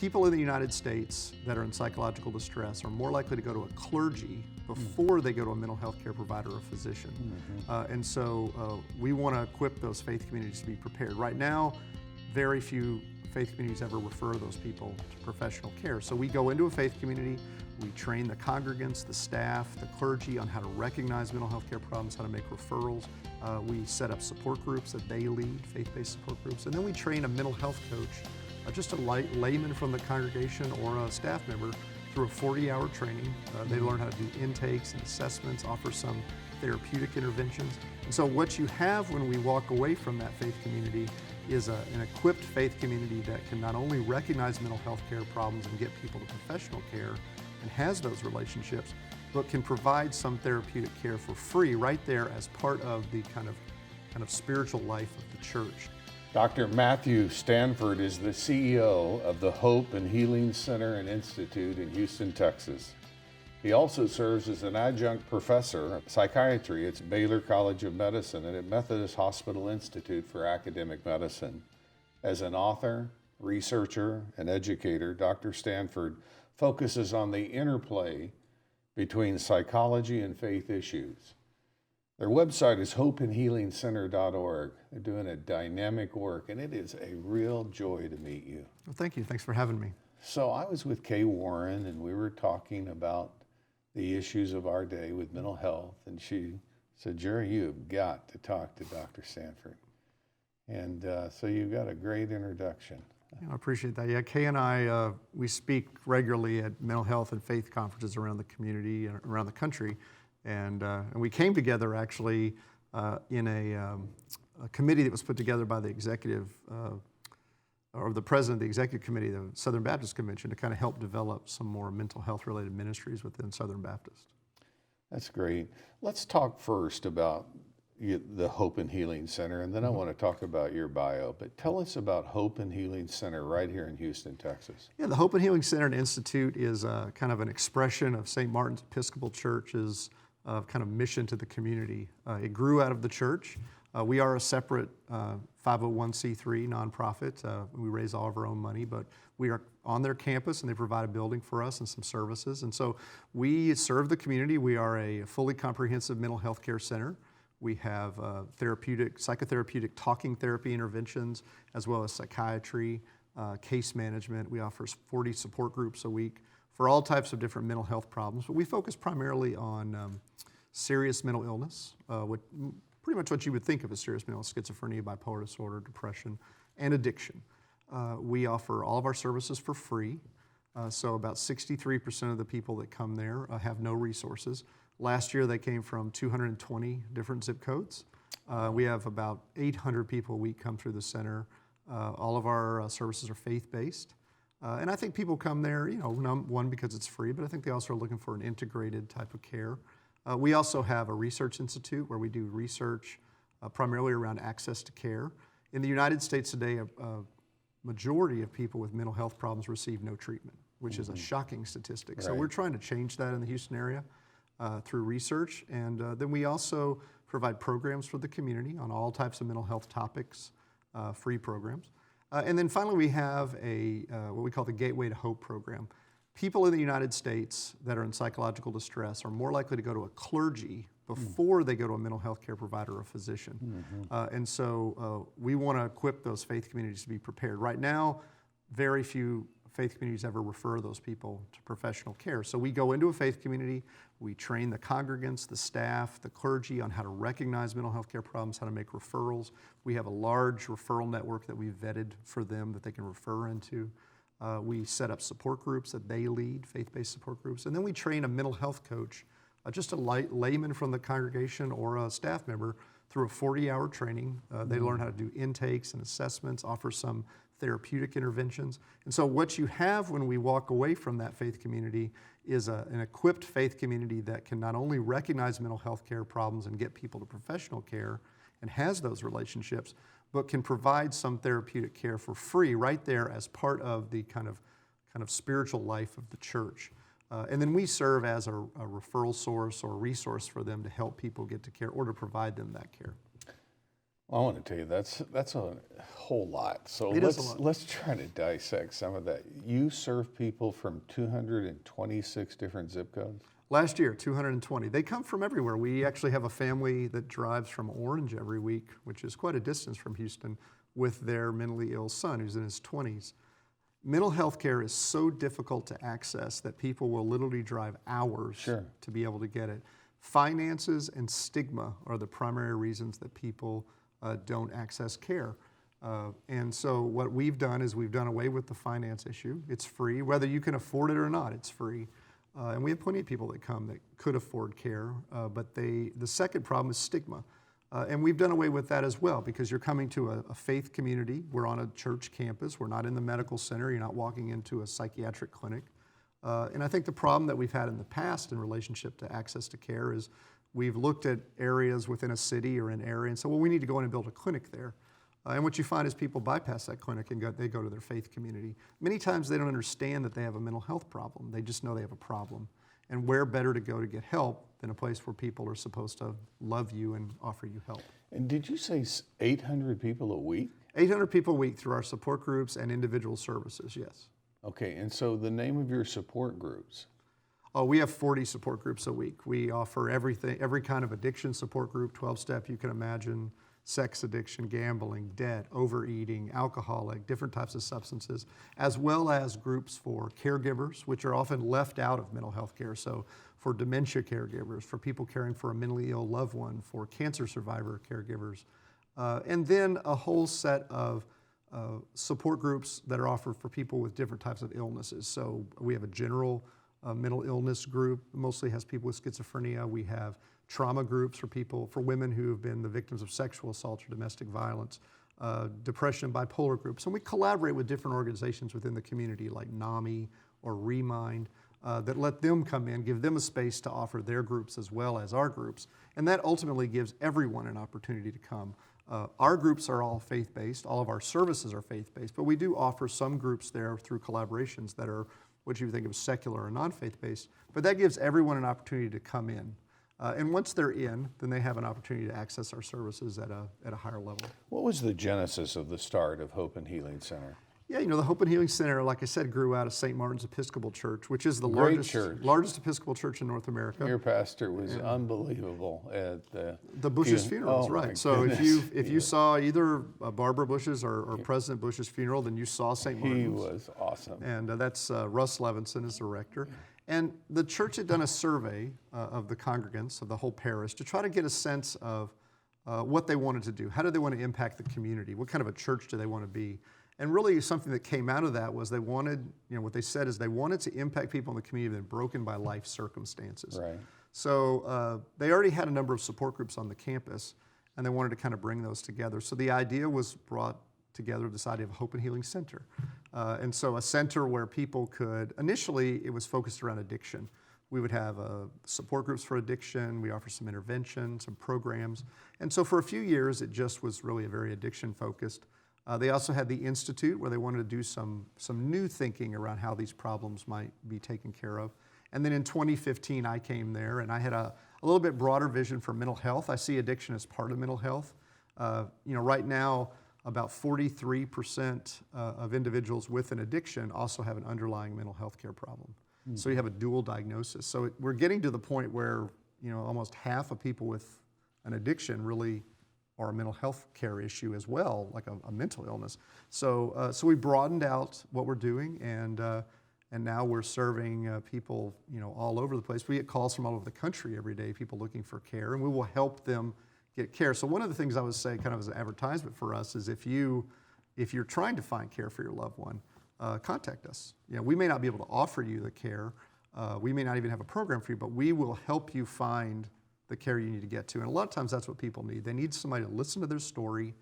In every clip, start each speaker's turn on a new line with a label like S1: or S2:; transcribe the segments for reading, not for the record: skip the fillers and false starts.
S1: people in the United States that are in psychological distress are more likely to go to a clergy before they go to a mental health care provider or physician. And so we want to equip those faith communities to be prepared. Right now, very few faith communities ever refer those people to professional care. So we go into a faith community, we train the congregants, the staff, the clergy on how to recognize mental health care problems, how to make referrals. We set up support groups that they lead, faith-based support groups, and then we train a mental health coach, just a layman from the congregation or a staff member through a 40-hour training. They learn how to do intakes and assessments, offer some therapeutic interventions. And so what you have when we walk away from that faith community is an equipped faith community that can not only recognize mental health care problems and get people to professional care and has those relationships, but can provide some therapeutic care for free right there as part of the kind of spiritual life of the church.
S2: Dr. Matthew Stanford is the CEO of the Hope and Healing Center and Institute in Houston, Texas. He also serves as an adjunct professor of psychiatry at Baylor College of Medicine and at Methodist Hospital Institute for Academic Medicine. As an author, researcher, and educator, Dr. Stanford focuses on the interplay between psychology and faith issues. Their website is hopeandhealingcenter.org. They're doing a dynamic work, and it is a real joy to meet you.
S1: Well, thank you. Thanks for having me.
S2: So I was with Kay Warren, and we were talking about the issues of our day with mental health, and she said, Jerry, you've got to talk to Dr. Stanford. And so you've got a great introduction.
S1: Yeah, I appreciate that. Yeah, Kay and I, we speak regularly at mental health and faith conferences around the community and around the country. And we came together actually in a committee that was put together by the executive, or the president of the executive committee of the Southern Baptist Convention to kind of help develop some more mental health related ministries within Southern Baptist.
S2: That's great. Let's talk first about the Hope and Healing Center, and then I want to talk about your bio. But tell us about Hope and Healing Center right here in Houston, Texas.
S1: Yeah, the Hope and Healing Center and Institute is kind of an expression of St. Martin's Episcopal Church's kind of mission to the community. It grew out of the church. We are a separate 501c3 nonprofit. We raise all of our own money, but we are on their campus and they provide a building for us and some services. And so we serve the community. We are a fully comprehensive mental health care center. We have psychotherapeutic talking therapy interventions, as well as psychiatry, case management. We offer 40 support groups a week for all types of different mental health problems. But we focus primarily on serious mental illness, pretty much what you would think of as serious mental illness: schizophrenia, bipolar disorder, depression, and addiction. We offer all of our services for free. So about 63% of the people that come there have no resources. Last year, they came from 220 different zip codes. We have about 800 people a week come through the center. All of our services are faith-based. And I think people come there, one, because it's free, but I think they also are looking for an integrated type of care. We also have a research institute where we do research primarily around access to care. In the United States today, a majority of people with mental health problems receive no treatment, which is a shocking statistic. Right. So we're trying to change that in the Houston area through research. And then we also provide programs for the community on all types of mental health topics, free programs. And then finally, we have what we call the Gateway to Hope program. People in the United States that are in psychological distress are more likely to go to a clergy before they go to a mental health care provider or physician. And so we want to equip those faith communities to be prepared. Right now, very few faith communities ever refer those people to professional care. So we go into a faith community, we train the congregants, the staff, the clergy on how to recognize mental health care problems, how to make referrals. We have a large referral network that we've vetted for them that they can refer into. We set up support groups that they lead, faith-based support groups. And then we train a mental health coach, just a layman from the congregation or a staff member through a 40-hour training. They learn how to do intakes and assessments, offer some therapeutic interventions. And so what you have when we walk away from that faith community is an equipped faith community that can not only recognize mental health care problems and get people to professional care and has those relationships, but can provide some therapeutic care for free right there as part of the kind of spiritual life of the church. And then we serve as a referral source or resource for them to help people get to care or to provide them that care.
S2: Well, I want to tell you, that's a whole lot. So
S1: It is a lot.
S2: let's try to dissect some of that. You serve people from 226 different zip codes?
S1: Last year, 220. They come from everywhere. We actually have a family that drives from Orange every week, which is quite a distance from Houston, with their mentally ill son who's in his 20s. Mental health care is so difficult to access that people will literally drive hours to be able to get it. Finances and stigma are the primary reasons that people don't access care. And so what we've done is we've done away with the finance issue. It's free. Whether you can afford it or not, it's free. And we have plenty of people that come that could afford care, but the second problem is stigma. And we've done away with that as well, because you're coming to a faith community. We're on a church campus. We're not in the medical center. You're not walking into a psychiatric clinic. And I think the problem that we've had in the past in relationship to access to care is we've looked at areas within a city or an area and said, well, we need to go in and build a clinic there. And what you find is people bypass that clinic and they go to their faith community. Many times they don't understand that they have a mental health problem. They just know they have a problem. And where better to go to get help than a place where people are supposed to love you and offer you help.
S2: And did you say 800 people a week?
S1: 800 people a week through our support groups and individual services, yes.
S2: Okay, and so the name of your support groups?
S1: Oh, we have 40 support groups a week. We offer everything, every kind of addiction support group, 12-step you can imagine, sex addiction, gambling, debt, overeating, alcoholic, different types of substances, as well as groups for caregivers, which are often left out of mental health care. So for dementia caregivers, for people caring for a mentally ill loved one, for cancer survivor caregivers, and then a whole set of support groups that are offered for people with different types of illnesses. So we have a general mental illness group, mostly has people with schizophrenia. We have trauma groups for people, for women who have been the victims of sexual assault or domestic violence, depression and bipolar groups. And we collaborate with different organizations within the community like NAMI or Remind that let them come in, give them a space to offer their groups as well as our groups. And that ultimately gives everyone an opportunity to come. Our groups are all faith-based, all of our services are faith-based, but we do offer some groups there through collaborations that are what you would think of as secular or non-faith-based, but that gives everyone an opportunity to come in. And once they're in, then they have an opportunity to access our services at a higher level.
S2: What was the genesis of the start of Hope and Healing Center?
S1: Yeah, you know, the Hope and Healing Center, like I said, grew out of St. Martin's Episcopal Church, which is the largest Episcopal church in North America.
S2: Your pastor was unbelievable at
S1: the Bush's funerals,
S2: oh,
S1: right? So if you saw either Barbara Bush's or President Bush's funeral, then you saw St. Martin's.
S2: He was awesome.
S1: And that's Russ Levinson is the rector. And the church had done a survey of the congregants of the whole parish to try to get a sense of what they wanted to do. How did they want to impact the community? What kind of a church do they want to be? And really something that came out of that was they wanted, you know, what they said is they wanted to impact people in the community that have been broken by life circumstances.
S2: Right.
S1: So they already had a number of support groups on the campus, and they wanted to kind of bring those together. So the idea was brought together, this idea of a Hope and Healing Center. And so a center where people could, initially it was focused around addiction. We would have support groups for addiction, we offer some intervention, some programs. And so for a few years it just was really a very addiction focused. They also had the Institute where they wanted to do some new thinking around how these problems might be taken care of. And then in 2015 I came there and I had a little bit broader vision for mental health. I see addiction as part of mental health. You know, right now about 43% of individuals with an addiction also have an underlying mental health care problem. Mm-hmm. So you have a dual diagnosis. So we're getting to the point where, you know, almost half of people with an addiction really are a mental health care issue as well, like a mental illness. So we broadened out what we're doing, and now we're serving people, you know, all over the place. We get calls from all over the country every day, people looking for care, and we will help them get care. So one of the things I would say, kind of as an advertisement for us, is if you're trying to find care for your loved one, contact us. You know, we may not be able to offer you the care, we may not even have a program for you, but we will help you find the care you need to get to. And a lot of times that's what people need. They need somebody to listen to their story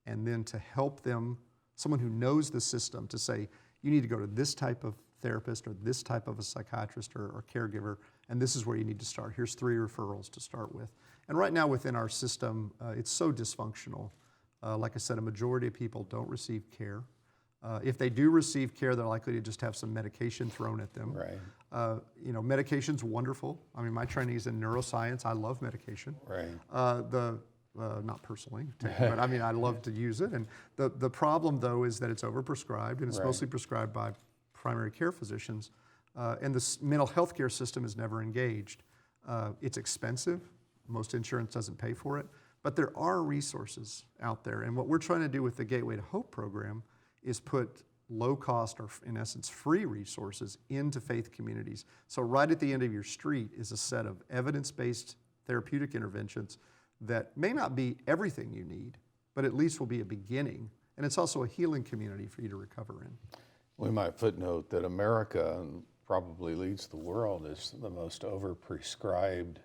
S1: and then to help them, someone who knows the system, to say, you need to go to this type of therapist or this type of a psychiatrist or caregiver, and this is where you need to start. Here's 3 referrals to start with. And right now within our system, it's so dysfunctional. Like I said, a majority of people don't receive care. If they do receive care, they're likely to just have some medication thrown at them.
S2: Right.
S1: You know, medication's wonderful. I mean, my training is in neuroscience. I love medication.
S2: Right.
S1: not personally, but I mean, I love to use it. And the problem, though, is that it's overprescribed, and it's
S2: Right.
S1: mostly prescribed by primary care physicians, and the mental health care system is never engaged. It's expensive. Most insurance doesn't pay for it, but there are resources out there. And what we're trying to do with the Gateway to Hope program is put low cost, or in essence, free resources into faith communities. So right at the end of your street is a set of evidence-based therapeutic interventions that may not be everything you need, but at least will be a beginning. And it's also a healing community for you to recover in.
S2: We might footnote that America probably leads the world as the most overprescribed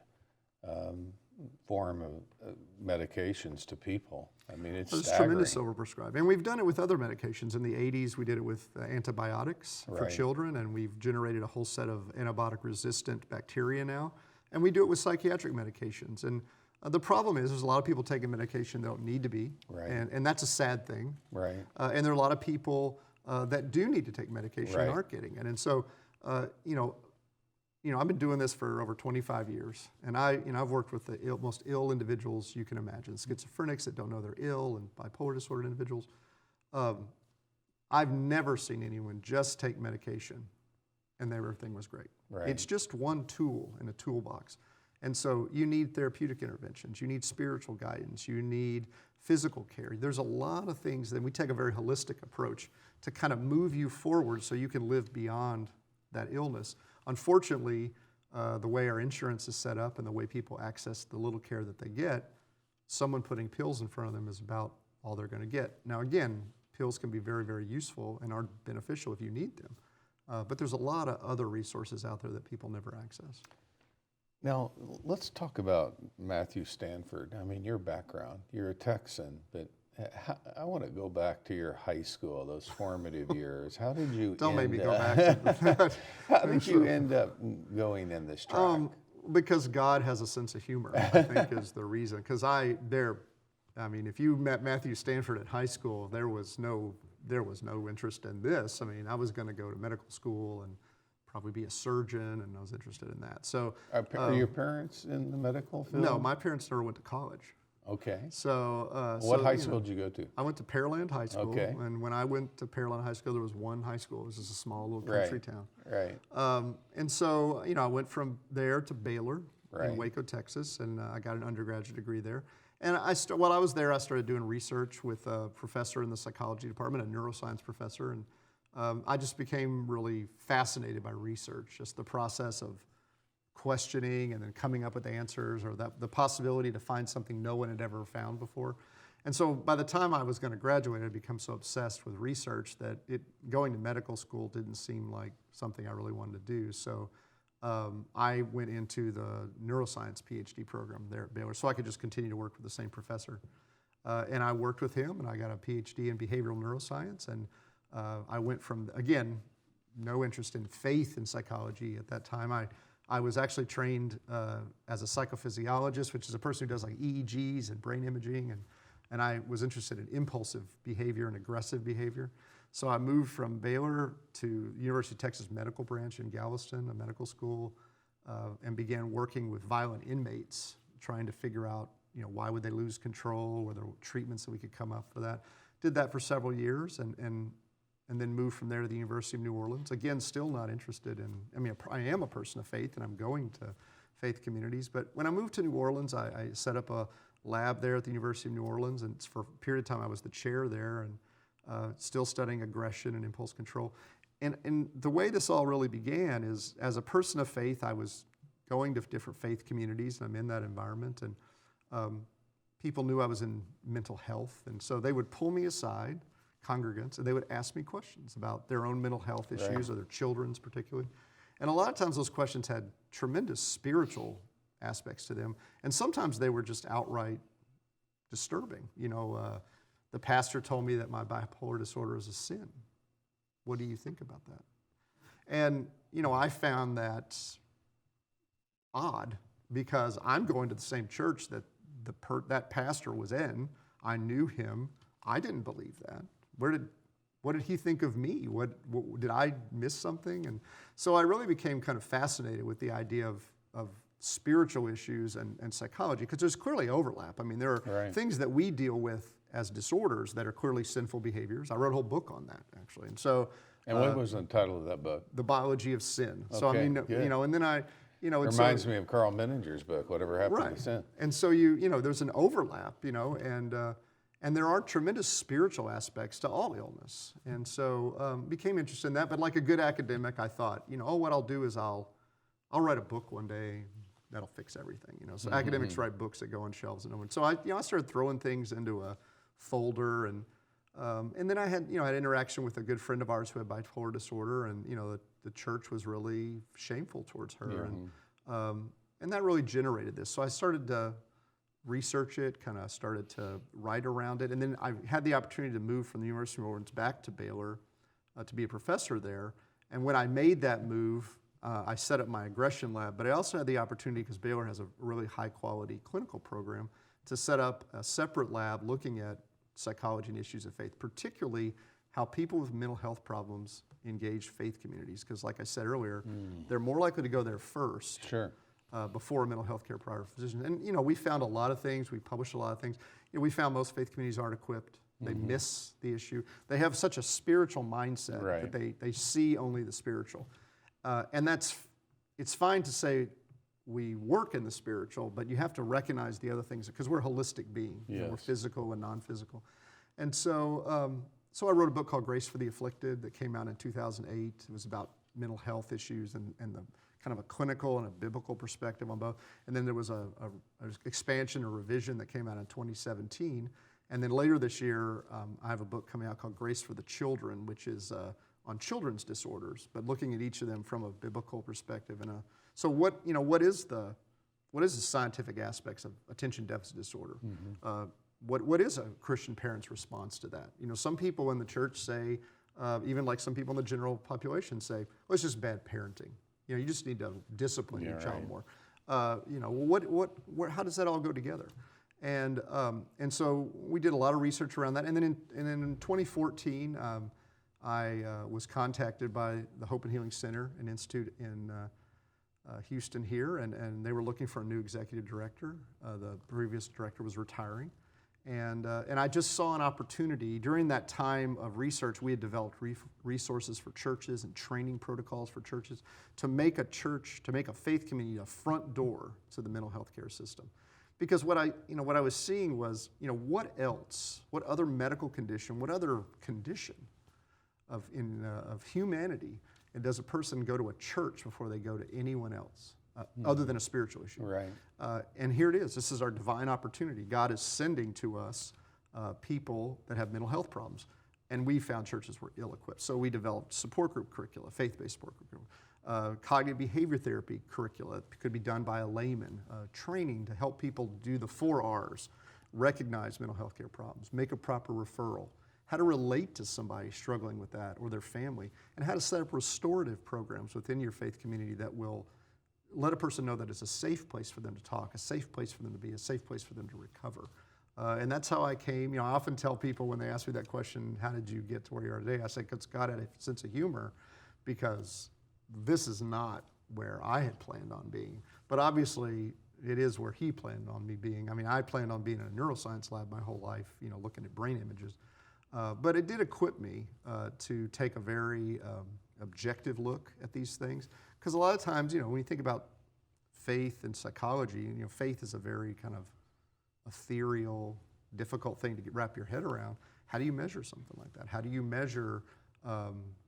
S2: form of medications to people. I mean, it's
S1: It's
S2: staggering.
S1: tremendous overprescribed. And we've done it with other medications. In the 80s, we did it with antibiotics for
S2: Right.
S1: children, and we've generated a whole set of antibiotic-resistant bacteria now. And we do it with psychiatric medications. And the problem is there's a lot of people taking medication that don't need to be,
S2: Right.
S1: and that's a sad thing.
S2: Right.
S1: And there are a lot of people that do need to take medication
S2: Right.
S1: and aren't getting it. And so, I've been doing this for over 25 years, and I've worked with the most ill individuals you can imagine, schizophrenics that don't know they're ill, and bipolar disordered individuals. I've never seen anyone just take medication and everything was great.
S2: Right.
S1: It's just one tool in a toolbox. And so you need therapeutic interventions, you need spiritual guidance, you need physical care. There's a lot of things that we take a very holistic approach to kind of move you forward so you can live beyond that illness. Unfortunately, the way our insurance is set up and the way people access the little care that they get, someone putting pills in front of them is about all they're going to get. Now again, pills can be very, very useful and are beneficial if you need them. But there's a lot of other resources out there that people never access.
S2: Now, let's talk about Matthew Stanford. I mean, your background, you're a Texan, but I want to go back to your high school, those formative years. How did you
S1: Don't make me go
S2: up-
S1: back to that.
S2: How did you end up going in this track?
S1: Because God has a sense of humor, I think is the reason. Because if you met Matthew Stanford at high school, there was no interest in this. I mean, I was going to go to medical school and probably be a surgeon, and I was interested in that. So,
S2: Are your parents in the medical field?
S1: no, my parents never went to college.
S2: Okay.
S1: So,
S2: What high school did you go to?
S1: I went to Pearland High School,
S2: Okay.
S1: and when I went to Pearland High School, there was one high school. It was just a small little country town.
S2: Right.
S1: And so, I went from there to Baylor
S2: Right.
S1: in Waco, Texas, and I got an undergraduate degree there. And while I was there, I started doing research with a professor in the psychology department, a neuroscience professor, and I just became really fascinated by research, just the process of questioning and then coming up with answers, or the possibility to find something no one had ever found before. And so by the time I was going to graduate, I'd become so obsessed with research that going to medical school didn't seem like something I really wanted to do. So I went into the neuroscience PhD program there at Baylor so I could just continue to work with the same professor. And I worked with him, and I got a PhD in behavioral neuroscience. And I went from, again, no interest in faith in psychology at that time. I was actually trained as a psychophysiologist, which is a person who does like EEGs and brain imaging, and I was interested in impulsive behavior and aggressive behavior. So I moved from Baylor to University of Texas Medical Branch in Galveston, a medical school, and began working with violent inmates, trying to figure out, why would they lose control, were there treatments that we could come up for that. Did that for several years, and then moved from there to the University of New Orleans. Again, still not interested I am a person of faith, and I'm going to faith communities. But when I moved to New Orleans, I set up a lab there at the University of New Orleans, and for a period of time I was the chair there, and still studying aggression and impulse control. And the way this all really began is, as a person of faith, I was going to different faith communities, and I'm in that environment, and people knew I was in mental health, and so they would pull me aside, congregants, and they would ask me questions about their own mental health issues,
S2: Right.
S1: or their children's particularly. And a lot of times those questions had tremendous spiritual aspects to them, and sometimes they were just outright disturbing. The pastor told me that my bipolar disorder is a sin. What do you think about that? And, I found that odd, because I'm going to the same church that that pastor was in. I knew him. I didn't believe that. What did he think of me? What did I miss something? And so I really became kind of fascinated with the idea of spiritual issues and psychology, because there's clearly overlap. I mean, there are things that we deal with as disorders that are clearly sinful behaviors. I wrote a whole book on that, actually. And so,
S2: and what was the title of that book?
S1: The Biology of Sin.
S2: Okay,
S1: so I mean,
S2: good.
S1: and then
S2: Reminds me of Carl Menninger's book, Whatever Happened to Sin.
S1: And so there's an overlap, and there are tremendous spiritual aspects to all illness. And so became interested in that. But like a good academic, I thought, what I'll do is I'll write a book one day that'll fix everything. So academics write books that go on shelves and no one. So I started throwing things into a folder, and then I had interaction with a good friend of ours who had bipolar disorder, and the church was really shameful towards her, and that really generated this. So I started to research it, kind of started to write around it, and then I had the opportunity to move from the University of New Orleans back to Baylor to be a professor there. And when I made that move, I set up my aggression lab, but I also had the opportunity, because Baylor has a really high-quality clinical program, to set up a separate lab looking at psychology and issues of faith, particularly how people with mental health problems engage faith communities. Because like I said earlier, they're more likely to go there first before a mental health care provider or physician. And we found a lot of things. We published a lot of things. We found most faith communities aren't equipped. They miss the issue. They have such a spiritual mindset that they see only the spiritual. And it's fine to say we work in the spiritual, but you have to recognize the other things, because we're holistic beings. We're physical and non-physical. And so I wrote a book called Grace for the Afflicted that came out in 2008. It was about mental health issues and the kind of a clinical and a biblical perspective on both. And then there was an expansion or revision that came out in 2017. And then later this year, I have a book coming out called Grace for the Children, which is on children's disorders, but looking at each of them from a biblical perspective. So what is the scientific aspects of attention deficit disorder? What is a Christian parent's response to that? Some people in the church say, even like some people in the general population say, well, it's just bad parenting. You just need to discipline your child more. How does that all go together? And so we did a lot of research around that. And then in 2014, I was contacted by the Hope and Healing Center and Institute in Houston here, and they were looking for a new executive director. The previous director was retiring. And I just saw an opportunity. During that time of research, we had developed resources for churches and training protocols for churches to make a faith community a front door to the mental health care system. Because what I was seeing was, what else, what other medical condition, what other condition of humanity, and does a person go to a church before they go to anyone else? Other than a spiritual issue. And here it is. This is our divine opportunity. God is sending to us people that have mental health problems. And we found churches were ill-equipped. So we developed support group curricula, faith-based support curricula, cognitive behavior therapy curricula. It could be done by a layman, training to help people do the 4 R's, recognize mental health care problems, make a proper referral, how to relate to somebody struggling with that or their family, and how to set up restorative programs within your faith community that will let a person know that it's a safe place for them to talk, a safe place for them to be, a safe place for them to recover. And that's how I came. I often tell people when they ask me that question, how did you get to where you are today? I say, because God had a sense of humor, because this is not where I had planned on being. But obviously, it is where He planned on me being. I mean, I planned on being in a neuroscience lab my whole life, looking at brain images. But it did equip me to take a very objective look at these things. Because a lot of times, when you think about faith and psychology, faith is a very kind of ethereal, difficult thing to wrap your head around. How do you measure something like that? How do you measure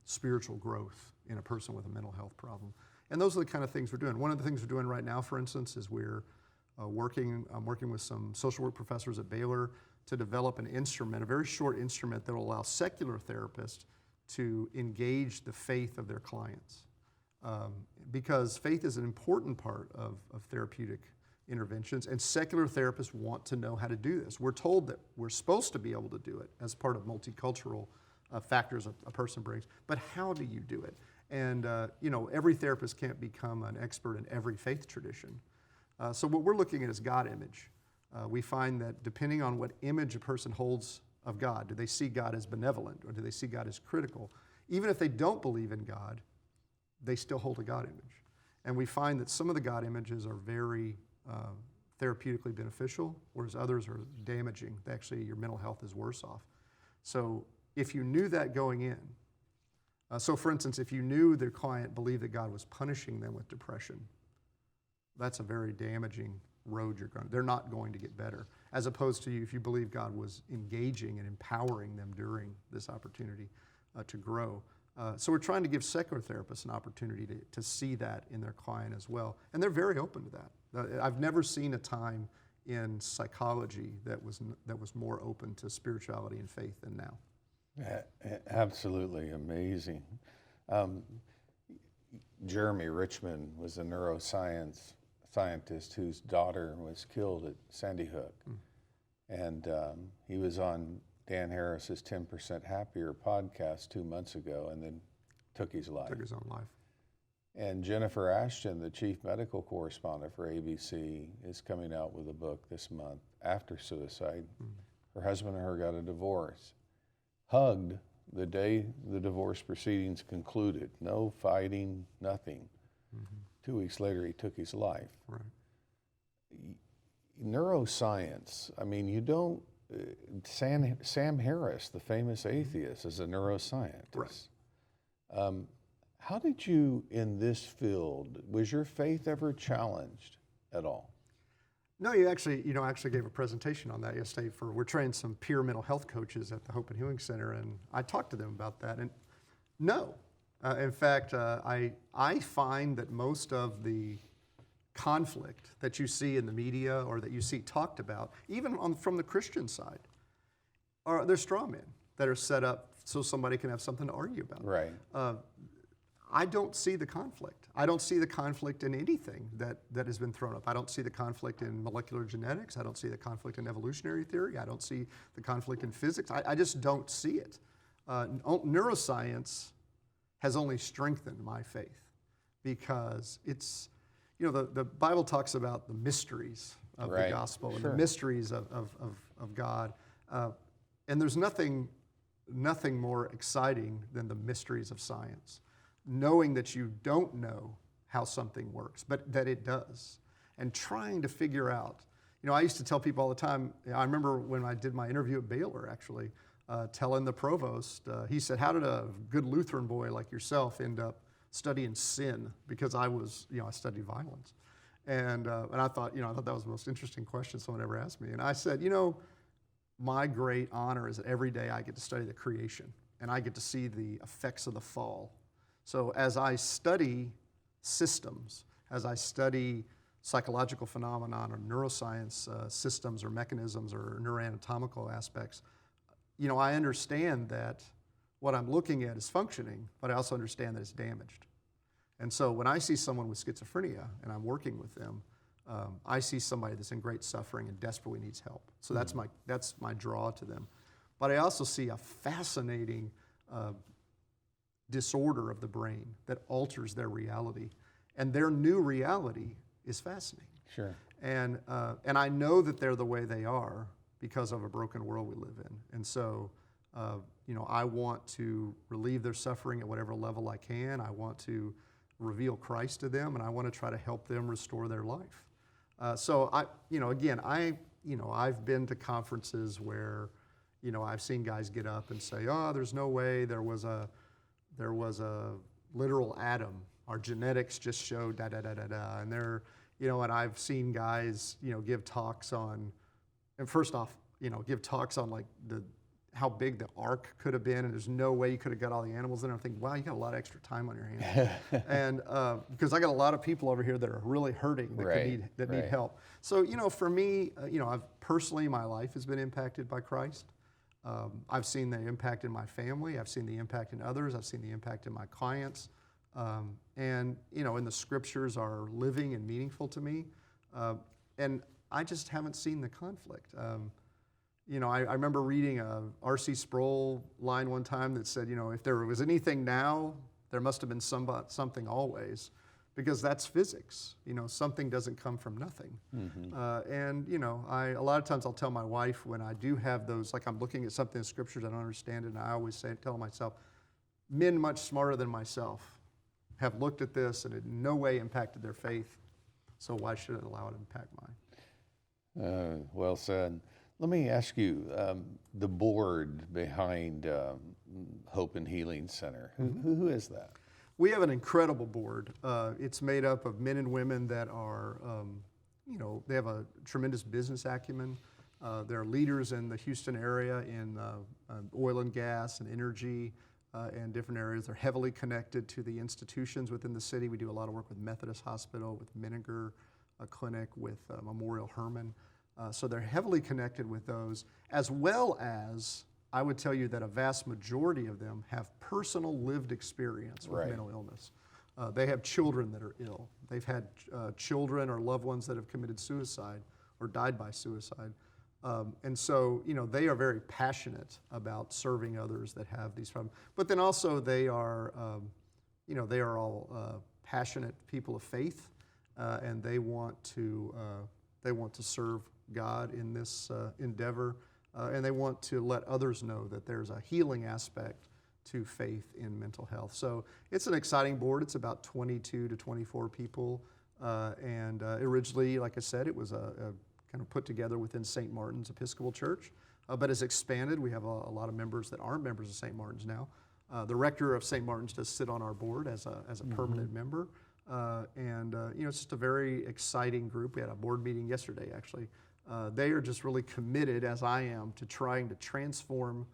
S1: spiritual growth in a person with a mental health problem? And those are the kind of things we're doing. One of the things we're doing right now, for instance, is I'm working with some social work professors at Baylor to develop an instrument, a very short instrument that will allow secular therapists to engage the faith of their clients. Because faith is an important part of therapeutic interventions, and secular therapists want to know how to do this. We're told that we're supposed to be able to do it as part of multicultural factors a person brings, but how do you do it? And every therapist can't become an expert in every faith tradition. So what we're looking at is God image. We find that depending on what image a person holds of God, do they see God as benevolent or do they see God as critical? Even if they don't believe in God, they still hold a God image. And we find that some of the God images are very therapeutically beneficial, whereas others are damaging. Actually, your mental health is worse off. So if you knew that going in, so for instance, if you knew the client believed that God was punishing them with depression, that's a very damaging road they're not going to get better. As opposed to if you believe God was engaging and empowering them during this opportunity to grow. So we're trying to give secular therapists an opportunity to see that in their client as well. And they're very open to that. I've never seen a time in psychology that was more open to spirituality and faith than now.
S2: Absolutely amazing. Jeremy Richmond was a neuroscience scientist whose daughter was killed at Sandy Hook. And he was on Dan Harris's 10% Happier podcast 2 months ago and then took his life.
S1: Took his own life.
S2: And Jennifer Ashton, the chief medical correspondent for ABC, is coming out with a book this month after suicide. Her husband and her got a divorce. Hugged the day the divorce proceedings concluded. No fighting, nothing. 2 weeks later, he took his life.
S1: Right.
S2: Neuroscience, I mean, you don't, Sam Harris, the famous atheist, is a neuroscientist.
S1: Right.
S2: How did you, in this field, was your faith ever challenged at all?
S1: No, you actually gave a presentation on that yesterday. We're training some peer mental health coaches at the Hope and Healing Center, and I talked to them about that. And no, in fact, I find that most of the conflict that you see in the media or that you see talked about, even from the Christian side, they're straw men that are set up so somebody can have something to argue about.
S2: Right.
S1: I don't see the conflict. I don't see the conflict in anything that has been thrown up. I don't see the conflict in molecular genetics. I don't see the conflict in evolutionary theory. I don't see the conflict in physics. I just don't see it. Neuroscience has only strengthened my faith because it's, the Bible talks about the mysteries of the gospel and the mysteries of God. And there's nothing more exciting than the mysteries of science. Knowing that you don't know how something works, but that it does, and trying to figure out. I used to tell people all the time, I remember when I did my interview at Baylor, actually, telling the provost, he said, how did a good Lutheran boy like yourself end up studying sin? Because I studied violence. And I thought that was the most interesting question someone ever asked me. And I said, my great honor is that every day I get to study the creation, and I get to see the effects of the fall. So as I study systems, as I study psychological phenomenon or neuroscience systems or mechanisms or neuroanatomical aspects, I understand that what I'm looking at is functioning, but I also understand that it's damaged. And so when I see someone with schizophrenia and I'm working with them, I see somebody that's in great suffering and desperately needs help. So that's my draw to them. But I also see a fascinating disorder of the brain that alters their reality, and their new reality is fascinating.
S2: Sure.
S1: And I know that they're the way they are because of a broken world we live in. And so, I want to relieve their suffering at whatever level I can. I want to reveal Christ to them, and I want to try to help them restore their life. So I've been to conferences where, I've seen guys get up and say, "Oh, there's no way there was a literal Adam. Our genetics just showed da da da da da." And and I've seen guys, give talks on, and first off, give talks on like how big the ark could have been, and there's no way you could have got all the animals in there. I'm thinking, wow, you got a lot of extra time on your hands. And because I got a lot of people over here that are really hurting that need help. So for me, I've personally, my life has been impacted by Christ. I've seen the impact in my family. I've seen the impact in others. I've seen the impact in my clients. And the scriptures are living and meaningful to me. And I just haven't seen the conflict. I remember reading a R.C. Sproul line one time that said, if there was anything now, there must have been something always, because that's physics. Something doesn't come from nothing. Mm-hmm. And a lot of times I'll tell my wife when I do have those, like I'm looking at something in scriptures I don't understand it, and I always tell myself, men much smarter than myself have looked at this and it in no way impacted their faith, so why should it allow it to impact mine?
S2: Well said. Let me ask you, the board behind Hope and Healing Center, who is that?
S1: We have an incredible board. It's made up of men and women that are, they have a tremendous business acumen. They're leaders in the Houston area in oil and gas and energy and different areas. They're heavily connected to the institutions within the city. We do a lot of work with Methodist Hospital, with Menninger Clinic, with Memorial Hermann. So they're heavily connected with those, as well as I would tell you that a vast majority of them have personal lived experience with mental illness. They have children that are ill. They've had children or loved ones that have committed suicide or died by suicide. And so, they are very passionate about serving others that have these problems. But then also they are, they are all passionate people of faith, and they want to serve God in this endeavor, and they want to let others know that there's a healing aspect to faith in mental health. So it's an exciting board. It's about 22 to 24 people, and originally, like I said, it was a kind of put together within St. Martin's Episcopal Church, but has expanded. We have a lot of members that aren't members of St. Martin's now. The rector of St. Martin's does sit on our board as a permanent member, and it's just a very exciting group. We had a board meeting yesterday, actually. They are just really committed, as I am, to trying to transform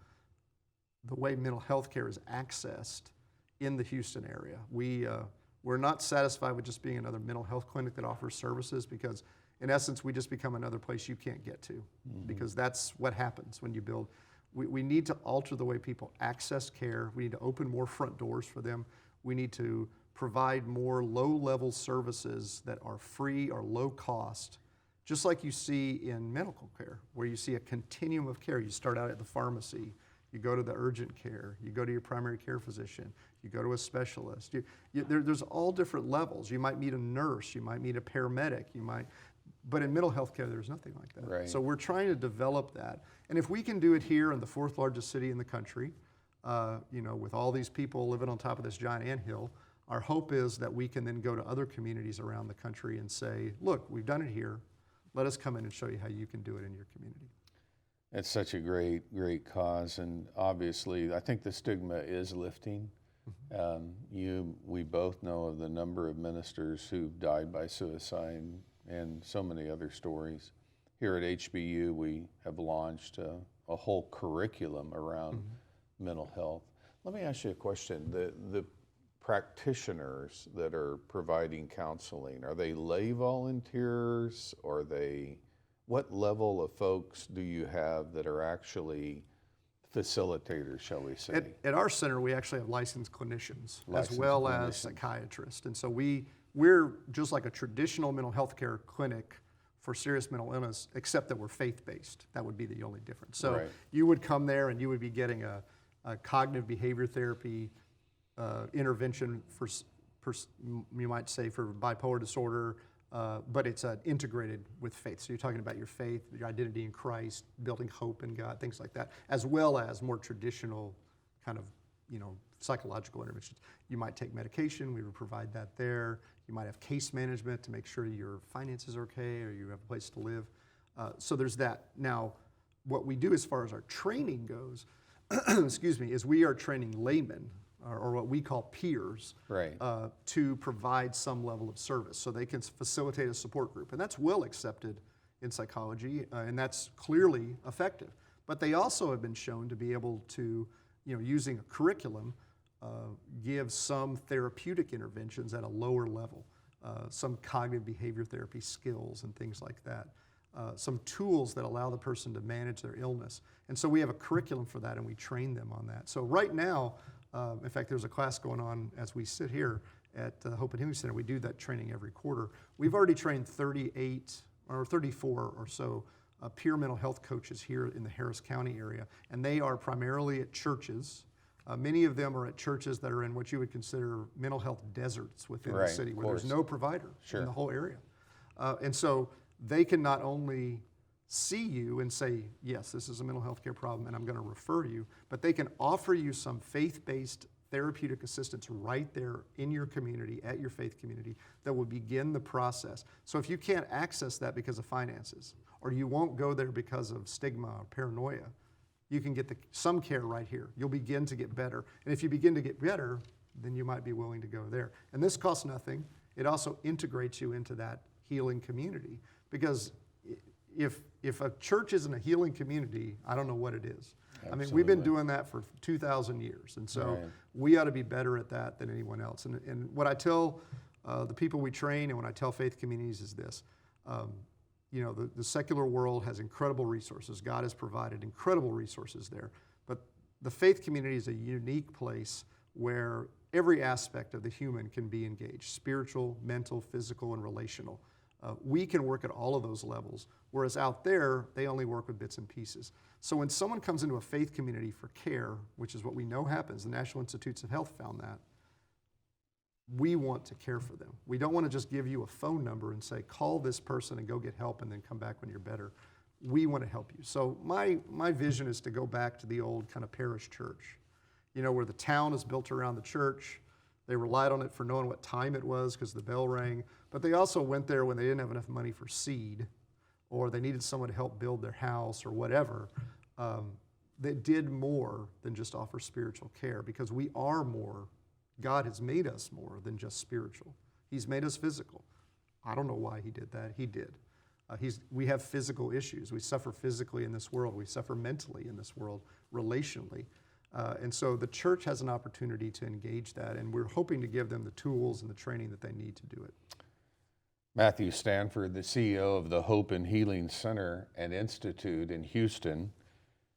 S1: the way mental health care is accessed in the Houston area. We're not satisfied with just being another mental health clinic that offers services, because in essence, we just become another place you can't get to, because that's what happens when you build. We need to alter the way people access care. We need to open more front doors for them. We need to provide more low-level services that are free or low cost, just like you see in medical care, where you see a continuum of care. You start out at the pharmacy, you go to the urgent care, you go to your primary care physician, you go to a specialist. There's all different levels. You might meet a nurse, you might meet a paramedic, but in mental health care, there's nothing like that.
S2: Right.
S1: So we're trying to develop that. And if we can do it here in the fourth largest city in the country, with all these people living on top of this giant anthill, our hope is that we can then go to other communities around the country and say, look, we've done it here. Let us come in and show you how you can do it in your community.
S2: It's such a great cause, and obviously I think the stigma is lifting. We both know of the number of ministers who've died by suicide and so many other stories. Here at HBU, we have launched a whole curriculum around mental health. Let me ask you a question. The practitioners that are providing counseling, are they lay volunteers, or what level of folks do you have that are actually facilitators, shall we say?
S1: At our center, we actually have licensed clinicians as psychiatrists. And so we're just like a traditional mental health care clinic for serious mental illness, except that we're faith-based. That would be the only difference. So you would come there and you would be getting a cognitive behavior therapy intervention for, you might say, for bipolar disorder, but it's integrated with faith. So you're talking about your faith, your identity in Christ, building hope in God, things like that, as well as more traditional kind of, psychological interventions. You might take medication, we would provide that there. You might have case management to make sure your finances are okay or you have a place to live. So there's that. Now, what we do as far as our training goes, is we are training laymen, or what we call peers, to provide some level of service so they can facilitate a support group. And that's well accepted in psychology, and that's clearly effective. But they also have been shown to be able to, using a curriculum, give some therapeutic interventions at a lower level, some cognitive behavior therapy skills and things like that, some tools that allow the person to manage their illness. And so we have a curriculum for that, and we train them on that. So right now, in fact, there's a class going on as we sit here at the Hope and Healing Center. We do that training every quarter. We've already trained 38 or 34 or so peer mental health coaches here in the Harris County area, and they are primarily at churches. Many of them are at churches that are in what you would consider mental health deserts within the city, where there's no provider in the whole area. And so they can not only see you and say, yes, this is a mental health care problem and I'm going to refer you, but they can offer you some faith-based therapeutic assistants right there in your community, at your faith community, that will begin the process. So if you can't access that because of finances, or you won't go there because of stigma or paranoia, you can get some care right here. You'll begin to get better. And if you begin to get better, then you might be willing to go there. And this costs nothing. It also integrates you into that healing community. Because if a church isn't a healing community, I don't know what it is.
S2: Absolutely.
S1: I mean, we've been doing that for 2,000 years. And so we ought to be better at that than anyone else. And what I tell the people we train and when I tell faith communities is this. You know, the secular world has incredible resources. God has provided incredible resources there. But the faith community is a unique place where every aspect of the human can be engaged: spiritual, mental, physical, and relational. We can work at all of those levels, whereas out there, they only work with bits and pieces. So when someone comes into a faith community for care, which is what we know happens, the National Institutes of Health found that, we want to care for them. We don't want to just give you a phone number and say, call this person and go get help and then come back when you're better. We want to help you. So my vision is to go back to the old kind of parish church, you know, where the town is built around the church. They relied on it for knowing what time it was because the bell rang, but they also went there when they didn't have enough money for seed, or they needed someone to help build their house or whatever. That did more than just offer spiritual care, because we are more. God has made us more than just spiritual. He's made us physical. I don't know why he did that. He did. We have physical issues. We suffer physically in this world. We suffer mentally in this world, relationally. And so the church has an opportunity to engage that, and we're hoping to give them the tools and the training that they need to do it.
S2: Matthew Stanford, the CEO of the Hope and Healing Center and Institute in Houston.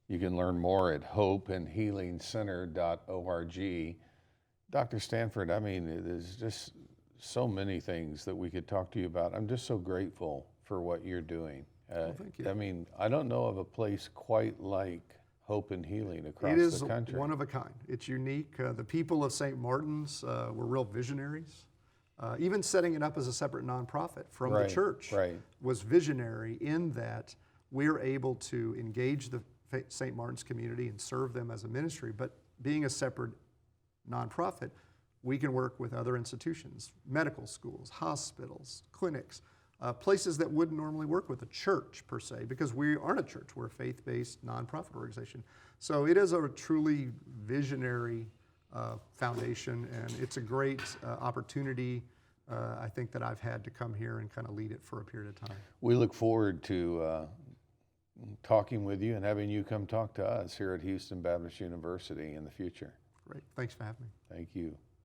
S2: You can learn more at hopeandhealingcenter.org. Dr. Stanford, I mean, there's just so many things that we could talk to you about. I'm just so grateful for what you're doing.
S1: Well, thank you.
S2: I mean, I don't know of a place quite like Hope and Healing across
S1: It is
S2: the country.
S1: one of a kind. It's unique. The people of St. Martin's were real visionaries. Even setting it up as a separate nonprofit from the church was visionary in that we're able to engage the St. Martin's community and serve them as a ministry, but being a separate nonprofit, we can work with other institutions, medical schools, hospitals, clinics, places that wouldn't normally work with a church per se, because we aren't a church, we're a faith-based nonprofit organization. So it is a truly visionary foundation, and it's a great opportunity, I think, that I've had to come here and kind of lead it for a period of time.
S2: We look forward to talking with you and having you come talk to us here at Houston Baptist University in the future.
S1: Great. Thanks for having me.
S2: Thank you.